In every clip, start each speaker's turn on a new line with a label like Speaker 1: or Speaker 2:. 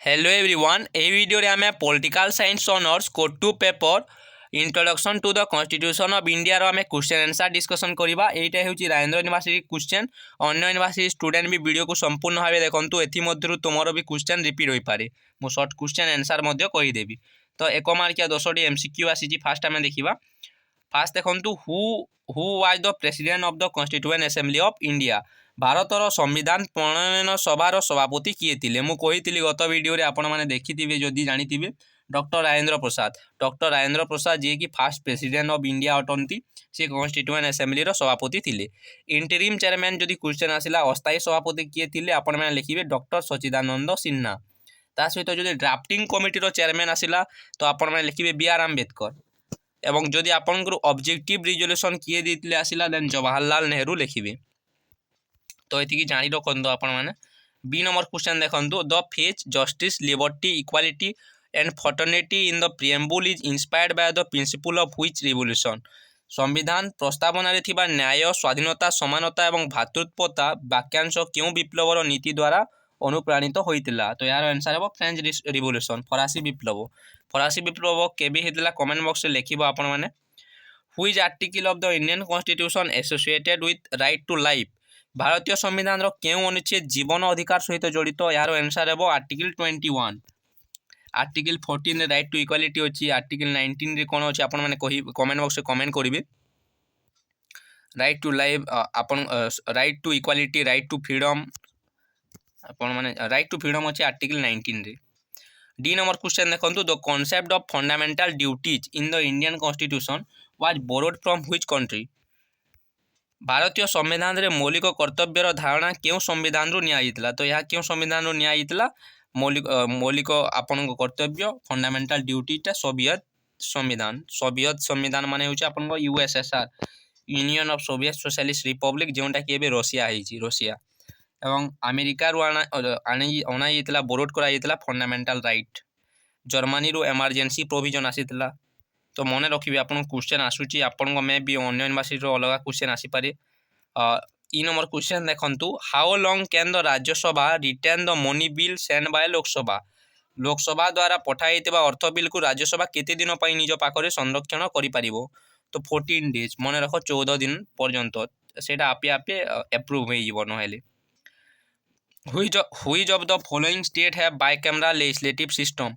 Speaker 1: Hello everyone ए video रे आमे political science honours code 2 paper introduction to the constitution of India रो आमे question answer discussion करिबा। एटा हेउची राजेंद्र यूनिवर्सिटी क्वेश्चन। अन्य यूनिवर्सिटी स्टूडेंट भी वीडियो को संपूर्ण भाबे देखंतु। एथि मध्यरु तुमरो भी क्वेश्चन रिपीट होई पारे। मो शॉर्ट क्वेश्चन आंसर मध्य कहि देबी। तो एक मार्किया 10टी एमसीक्यू आसीची। फास्ट आमे देखिबा। फास्ट देखंतु who was the president of the constituent assembly of India. भारतर संविधान प्रणयन सभार सभापति किए थिले। मु कहिथिली गत वीडियो रे आपण माने देखिथिबे जदि जानिथिबे डॉक्टर राजेंद्र प्रसाद। डॉक्टर राजेंद्र प्रसाद जे कि फास्ट प्रेसिडेंट ऑफ इंडिया अटंती। से कॉन्स्टिट्यूएंट असेंबली रो सभापति थिले। इंटरिम चेयरमैन जदि क्वेश्चन आसिला अस्थायी सभापति किए थिले आपण माने लिखिबे डॉक्टर सच्चिदानंद सिन्हा। ता सहित जदि ड्राफ्टिंग कमिटी रो चेयरमैन आसिला तो आपण माने लिखिबे बी आर अम्बेडकर। एवं जदि आपनकर ऑब्जेक्टिव रिजोल्यूशन किए देथिले आसिला देन जवाहरलाल नेहरू लिखिबे। तो ये जानी रखु आपण मैंने। बी नंबर क्वेश्चन देखो the phrase justice liberty equality and fraternity in the preamble is inspired by the principle of which revolution. संविधान प्रस्तावना रे थिबा न्याय स्वाधीनता समानता एवं भातृत्वता वाक्यांश क्यों विप्लवर नीति द्वारा अनुप्राणित होइतिला। तो यार आंसर है फ्रेंच रिवोल्यूशन फरासी विप्लव। फरासी विप्लव केबे हेतिला कमेंट बॉक्स रे लिखिबो आपण माने। Which article of the Indian constitution associated with right to life. भारतीय संविधान क्यों अनुच्छेद जीवन अधिकार सहित जड़ित। यार आंसर है article 21। Article 14 right to equality अच्छी। आर्टिकल 19 रे कौन अच्छे आपण माने कमेंट बॉक्स में कमेंट करेंगे। राइट टू लाइफ आपण right to equality right to freedom आपण माने राइट टू फ्रीडम अच्छे आर्टिकल 19 रे। डी नंबर क्वेश्चन देखो the concept of fundamental duties in the Indian constitution was borrowed from which country. भारतीय संविधान रे मौलिक कर्तव्यर धारणा क्यों संविधान रु निया। तो यह क्यों संविधान रु निया मौलिक आपण कर्तव्य फंडामेंटल ड्यूटीटा सोवियत संविधान माने होचे आपण USSR union of soviet socialist republic जोंटा कि एबे रशिया हेची। रशिया एवं अमेरिका रु अना बोरोड करा फंडामेंटल राइट। जर्मनी रु इमरजेंसी प्रोविजन आसीतिला। तो मन रखिए आपन क्वेश्चन आसूची आपण में भी अन्य यूनिवर्सिटी अलग क्वेश्चन आसीपारे। ई नंबर क्वेश्चन देखंतु how long can the Rajya Sabha retain the money bill send by Lok Sabha. Lok Sabha द्वारा पठाइथिबा अर्थ बिल को राज्यसभा केते दिन पई निज पाखरे संरक्षण करि पारिबो। तो 14 डेज मन रख 14 दिन पर्यंत सेटा आपे आपे अप्रूव होई जीवो नहेले। Which of the following state have bicameral legislative system.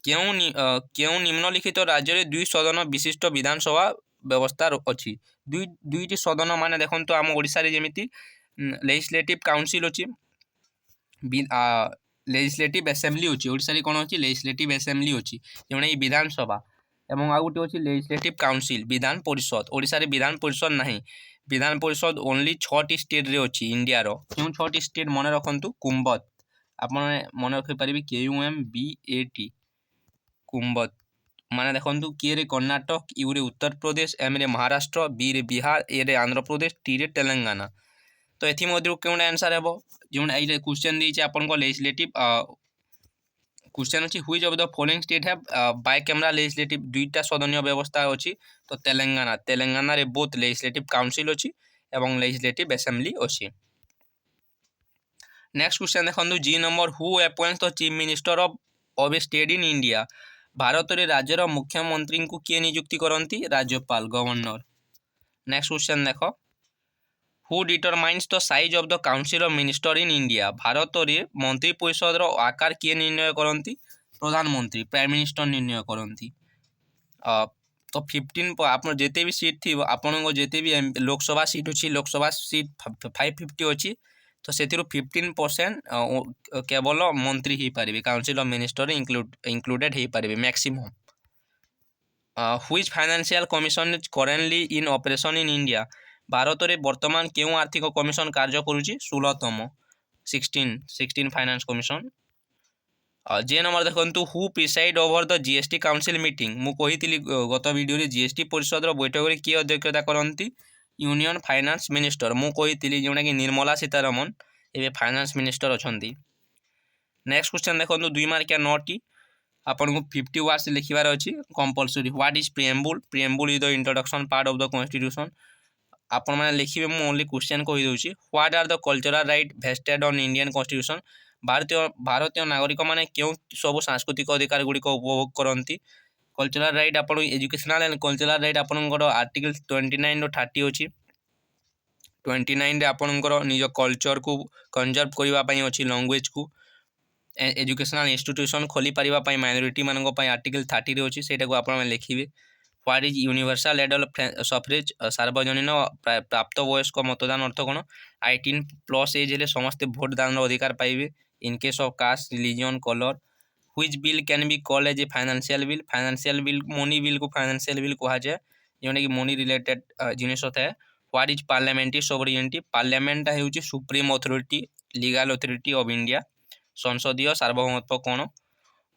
Speaker 1: क्यों निम्नलिखित राज्य में दुई सदन विशिष्ट विधानसभा व्यवस्था अच्छी। दुईटी सदन मान देखो तो आम ओडिशा रे जेमिति लेजिस्लेटिव काउंसिल अच्छी लेजिस्लेटिव असेंबली अच्छी। ओडिशा रे कोन अच्छी लेजिस्लेटिव असेंबली अच्छी जोना कि विधानसभा एवं आउ गोटे अच्छी लेजिस्लेटिव काउंसिल विधान परिषद। ओडिशा रे विधान परिषद नहीं। विधान परिषद ओनली 6टी स्टेट रे अच्छी इंडिया रो। क्यों 6टी स्टेट मन रखंतु कुंभत आपन मन रखि परिबे KUMBAT कुंभत माने देखंतु के रे कर्नाटक यू रे उत्तर प्रदेश एम रे महाराष्ट्र बी रे बिहार ए रे आंध्र प्रदेश टी रे तेलंगाना। तो एथि मध्यरु केउन आंसर हेबो जोन एइ क्वेश्चन दैछि आपन को लेजिस्लेटिव क्वेश्चन अछि which of the following state have bicameral legislative दुईटा सदनीय व्यवस्था अछि। तो तेलंगाना रे बोथ लेजिस्लेटिव काउंसिल अछि एवं लेजिस्लेटिव असेंबली अछि। नेक्स्ट क्वेश्चन देखंतु G number who appoints the chief minister of a state in India. Bharat रे राज्यर मुख्यमंत्री को किए नियुक्ति करती राज्यपाल गवर्नर। नेक्स्ट क्वेश्चन देख who determines the size of the council of minister in India. Bharat रे मंत्री परिषद आकार किए निर्णय करती प्रधानमंत्री प्राइम मिनिस्टर निर्णय करती। तो 15 आप जिते भी सीट थी आपण जिते भी लोकसभा सीट अच्छी लोकसभा सीट 550 अच्छी। तो से 15% केवल मंत्री ही पारे काउंसिल ऑफ मिनिस्टर इंक्लूडेड ही पारे maximum. Which financial commission is currently in operation in India. Bharat रे वर्तमान क्यों आर्थिक कमिशन कार्य करुची 16तम 16 फाइनेंस कमिशन। जे नंबर देखंतु who preside over the GST council meeting. मु कहितली गत वीडियो रे जीएसटी परिषद रो बैठक रे किए अध्यक्षता करंती यूनियन फाइनेंस मिनिस्टर। मु कहितली जोना कि निर्मला सीतारमण एबे फाइनेंस मिनिस्टर अछंती। नेक्स्ट क्वेश्चन देखंतु 2 मार्किया 9टी आपन को 50 वर्ड्स लिखिबार अछि compulsory. What is preamble. Preamble is the introduction part of the constitution. आपण माने लिखिबे मु ओनली क्वेश्चन कहि दोछि। What are the cultural right vested on Indian constitution. ଭାରତୀୟ ନାଗରିକମାନେ କେଉଁ ସବୁ ସାଂସ୍କୃତିକ ଅଧିକାର ଗୁଡ଼ିକ ଉପଭୋଗ କରନ୍ତି? କଲଚରାଲ ରାଇଟ୍ ଆପଣ ଏଜୁକେସନାଲ ଆଣ୍ଡ କଲଚରାଲ ରାଇଟ୍ ଆପଣଙ୍କର ଆର୍ଟିକଲ 29 ରୁ 30 ଅଛି। 29 ଆପଣଙ୍କର ନିଜ କଲଚରକୁ କନଜର୍ଭ କରିବା ପାଇଁ ଅଛି, ଲାଙ୍ଗୁଏଜକୁ। एजुकेशनल इंस्टीट्यूशन खोली पारिबा पई माइनॉरिटी मानक पई आर्टिकल 30 रे अछि, सेटा को आपण लिखिबे। What is universal adult suffrage? सार्वजनीन प्राप्त वयस्क मतदान अर्थ कोन? 18+ एज हेले समस्त भोट दान अधिकार पाइबे in case of caste, religion, colour. Which bill can be called as a financial bill? Financial bill money bill को फाइनेंशियल बिल कहा जाए, जोने कि मनी रिलेटेड जिनिस होता है। What is parliamentary sovereignty? Parliament हेउची supreme authority, legal authority of India. संसदीय सार्वभौमत्व कौन?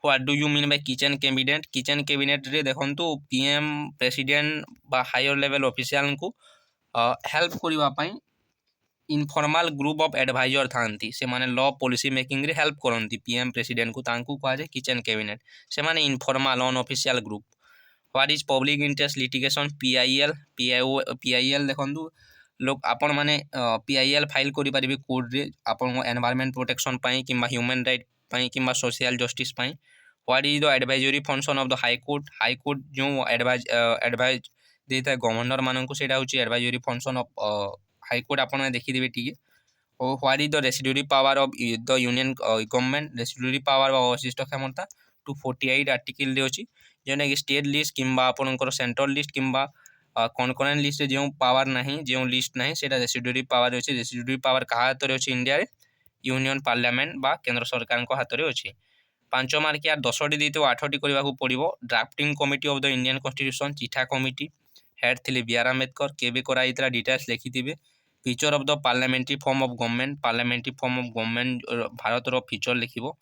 Speaker 1: What do you mean by kitchen cabinet? Kitchen cabinet रे देखंतु पीएम प्रेसिडेंट बा हायर लेवल ऑफिशियल को हेल्प करबा पई इनफॉर्मल ग्रुप ऑफ एडवाइजर थांती, से माने लॉ पॉलिसी मेकिंग रे हेल्प करंती पीएम प्रेसिडेंट को, तांकू कहा जाए किचन कैबिनेट। से माने informal unofficial group. What is public interest litigation? PIL. PIL देखंतु लोग आपण माने पीआईएल फाइल करि परिबे कोर्ट रे आपण एनवायरनमेंट प्रोटेक्शन पई किंबा ह्यूमन राइट पई किंबा सोशल जस्टिस पई। What is the advisory function of the high court? High court जो एडवाइज देता गवर्नर मानन को, सेटा होची advisory function of high court. आपण देखि देबे ठीक है। और what is the residuary power of the union government? Residuary power व अवशिष्ट क्षमता 248 आर्टिकल रे अछि, जेने कि स्टेट लिस्ट किंबा आपनकर सेंट्रल लिस्ट किंबा कनकरेंट लिस्ट जो पावर नहीं, जो लिस्ट नहीं, सेटा रेसिड्यूरी पावर अछि। रेसिड्यूरी पावर कहा हाथ रे अछि इंडिया रे? यूनियन पार्लियामेंट बा केंद्र सरकार को हाथ रे अछि। 5 मार्किया 10टी देतो 8टी करबा को पड़िबो। Drafting committee of the Indian constitution, चिठा कमिटी हेड थिले बी आर आंबेडकर। केबे कराइतरा डिटेल्स लिखिथिबे। Feature of the parliamentary form of government, parliamentary form of government Bharat रो फीचर लिखिबो।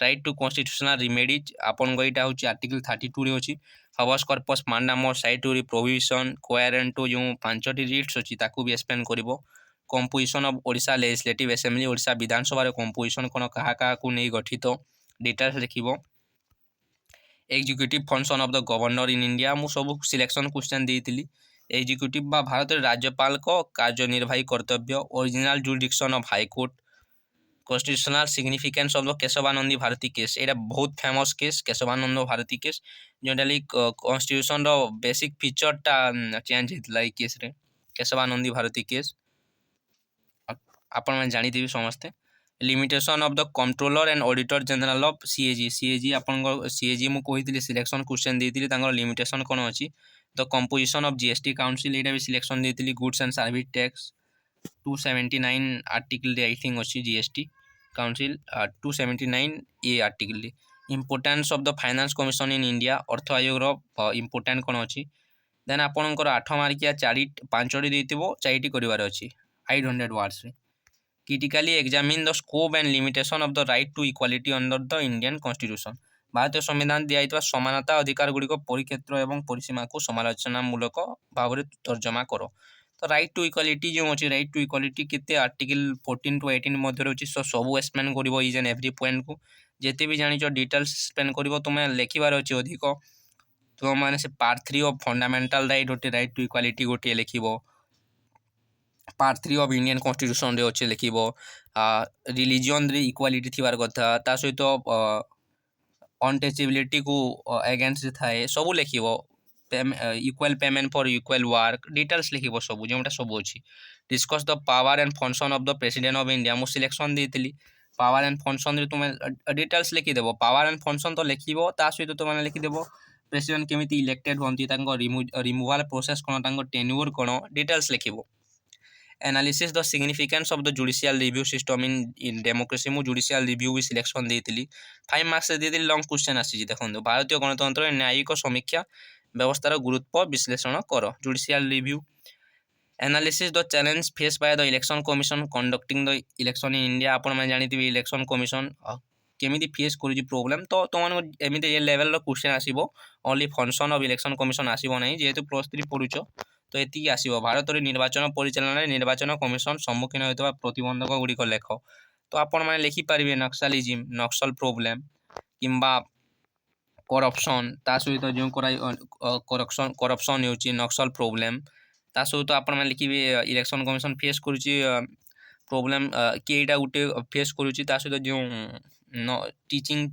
Speaker 1: राइट टू कॉन्स्टिट्यूशनल रिमेडीज आपन गईटा होची आर्टिकल 32 रे अछि। Habeas corpus mandamus certiorari prohibition quo warranto जो 5टी रिट्स अछि ताकू भी एक्सप्लेन करिवो। Composition of Odisha legislative assembly, Odisha Vidhan Sabha रे कंपोजिशन कोन कहा कहा को नै गठित, डिटेल्स लिखिवो। Executive function of the governor in India, मु सब सिलेक्शन क्वेश्चन देइतिली। एग्जीक्यूटिव बा भारत राज्यपाल को कार्यनिर्वाही कर्तव्य। Original jurisdiction of high court. Constitutional significance of the Kesavananda Bharati case, एटा बहुत famous case Kesavananda Bharati case, जोटा कॉन्स्टिट्यूशन रो बेसिक फीचर टा चेंज हेतला ई केस रे, केशवानंदी भारती केस आपण में जानी दिबी समस्ते। Limitation of the controller and auditor general of CAG, CAG आपण सीएजी मु कहितली सिलेक्शन क्वेश्चन देइतली, तांगर लिमिटेशन कोन अछि? The composition of GST council, एटा भी सिलेक्शन देइतली। Goods and service tax 279 article रे आई थिंक अछि GST council 279 A article. Importance of the finance commission in India, अर्थ आयोग रो इंपोर्टेंट कोन अछि? देन आपनकर 8 मार्किया 5टी देइतिबो, 4टी करिवार अछि 800 वर्ड्स रे। Critically examine the scope and limitation of the right to equality under the Indian constitution, भारतीय संविधान दियाइतबा समानता अधिकार गुड़िक परिक्षेत्र एवं परिसीमा को समालोचनामूलक भाव में तर्जमा करो। तो राइट टू इक्वालिटी जो अच्छी, राइट टू इक्वालिटी केते आर्टिकल 14 टू 18 मध्य अच्छी, सब एक्सप्लेन करिवो इज एंड एवरी पॉइंट को। जेते भी जानिच डिटेल्स एक्सप्लेन करिवो, तुम लिखिबार अछि अधिक। तो माने से पार्ट 3 ऑफ फंडामेंटल राइट गोटे, राइट टू इक्वालिटी गोटे लिखिबो। पार्ट 3 ऑफ इंडियन कॉन्स्टिट्यूशन रे अच्छे लिखिबो। रिलीजन रे इक्वालिटी थिबार कथा, ता सहित अनटचेबिलिटी को अगेंस्ट थाए, सब लिखिबो। Equal payment for equal work, details लिखिबो सब, जोटा सब अच्छी। Discuss the power and function of the president of India, मु सिलेक्शन देइतली। पावर एंड फंक्शन रे तुम डिटेल्स लिखिदेबो। पावर एंड फंक्शन तो लिखिबो, ता सहित तुम लिखिदेबो प्रेसिडेंट केमिति इलेक्टेड होंती, तांको रिमूवल प्रोसेस कोन, तांको टेन्योर कोन, डिटेल्स लिखिबो। Analysis the significance of the judicial review system in democracy, मु जुडिशियल रिव्यू भी सिलेक्शन देइतली। 5 मार्क्स देइतली। लॉन्ग क्वेश्चन आसी देखो, भारतीय गणतंत्र न्यायिक समीक्षा व्यवस्थार गुरुत्व विश्लेषण कर। Judicial review. Analysis the challenge face by the election commission conducting the election in India, आपण मैं जानिथिबे इलेक्शन कमिशन केमिति फेस करूची प्रॉब्लम। तो तुम एमिति ए लेवल रो क्वेश्चन आसीबो। Only function of election commission आसीबो नै, जेहेतु +3 पढुचो तो एति आसीबो। भारत रे निर्वाचन परिचालन निर्वाचन कमिशन सम्मुखीन होइतबा प्रतिबंधक गुड़िक लेख। तो आपण माने लिखि पारिबे नक्सलिज्म, नक्सल प्रॉब्लम किंबा करप्शन, ता सहित जो करप्शन होची नक्सल प्रॉब्लम, ता सहित आपण माने लिखिबे इलेक्शन कमिशन फेस करूची प्रोब्लेम कि एटा गोटे फेस करुच्ची सहित जो टीचिंग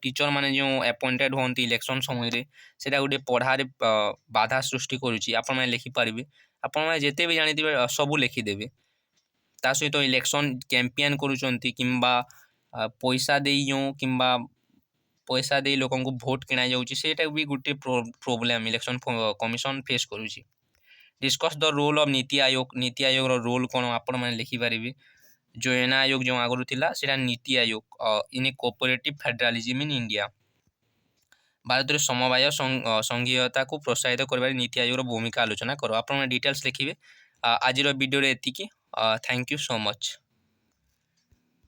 Speaker 1: टीचर माने जो अपॉइंटेड होती इलेक्शन समय से गोटे पढ़ारे बाधा सृष्टि करुच्ची आपण मैंने लिखिपारे आपण मैंने जिते भी जानी सबू लिखिदेवे सहित इलेक्शन कैंपेन करुँच किंबा पैसा दे जो किंबा पैसा दे लोक भोट किणा जाटा भी गोटे प्रोब्लेम इलेक्शन कमिशन फेस करुच्ची discuss the role of NITI Aayog role कौन आपण मैंने लिखिपारे जो एन आयोग जो आगुरी थिला सेटा NITI Aayog in a cooperative federalism in India Bharat में समवाय संघीयता को प्रोत्साहित कर नीति आयोग भूमिका आलोचना करो आप डिटेल्स लिखिए आज वीडियो एतिकी थैंक यू सो मच।